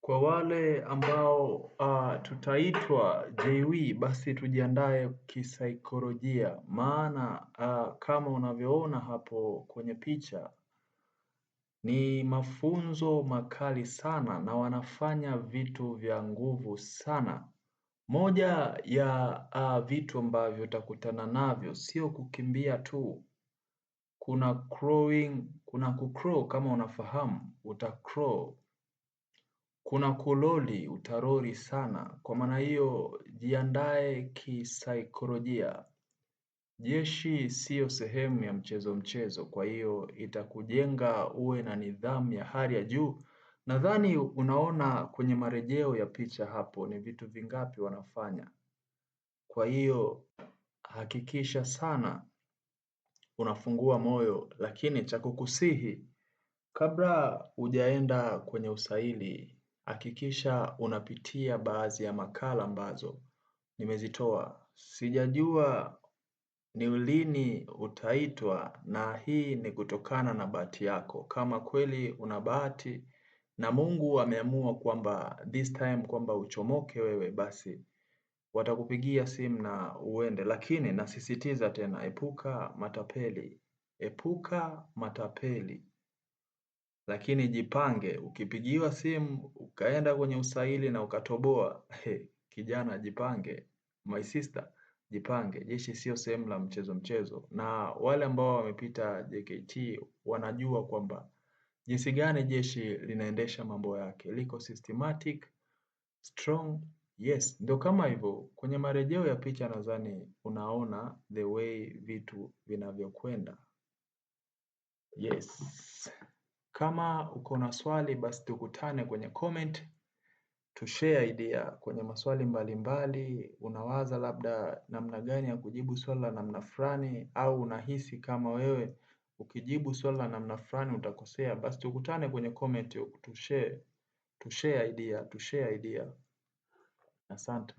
Kwa wale ambao tutaitwa JW, basi tujiandae kisaikolojia, maana kama unavyoona hapo kwenye picha ni mafunzo makali sana na wanafanya vitu vya nguvu sana. Moja ya vitu ambavyo utakutana navyo sio kukimbia tu, kuna crawling, kuna kucrawl kama unafahamu, utacrawl. Kuna kuloli, utaroli sana. Kwa maana hiyo, jiandae kisaikolojia. Jeshi siyo sehemu ya mchezo, kwa hiyo itakujenga uwe na nidhamu ya hali ya juu. Nadhani unaona kwenye marejeo ya picha hapo ni vitu vingapi wanafanya. Kwa hiyo hakikisha sana unafungua moyo, lakini cha kukusihi kabla hujaenda kwenye usaili, hakikisha unapitia baadhi ya makala ambazo nimezitoa. Sijajua ni lini utaitwa, na hii ni kutokana na bahati yako. Kama kweli una bahati na Mungu ameamua kwamba this time kwamba uchomoke wewe, basi watakupigia simu na uende. Lakini nasisitiza tena, epuka matapeli, epuka matapeli. Lakini jipange, ukipigiwa simu ukaenda kwenye usaili na ukatoboa, kijana jipange, my sister jipange. Jeshi sio sehemu la mchezo, na wale ambao wamepita JKT wanajua kwamba jinsi gani jeshi linaendesha mambo yake, liko systematic, strong. Yes, ndio kama hivyo. Kwenye marejeo ya picha nadhani unaona the way vitu vinavyokwenda. Yes. Kama uko na swali basi tukutane kwenye comment, tushare idea kwenye maswali mbalimbali. Unawaza labda namna gani ya kujibu swali la namna fulani, au unahisi kama wewe ukijibu swali la namna fulani utakosea, basi tukutane kwenye comment, tushare idea. Asante.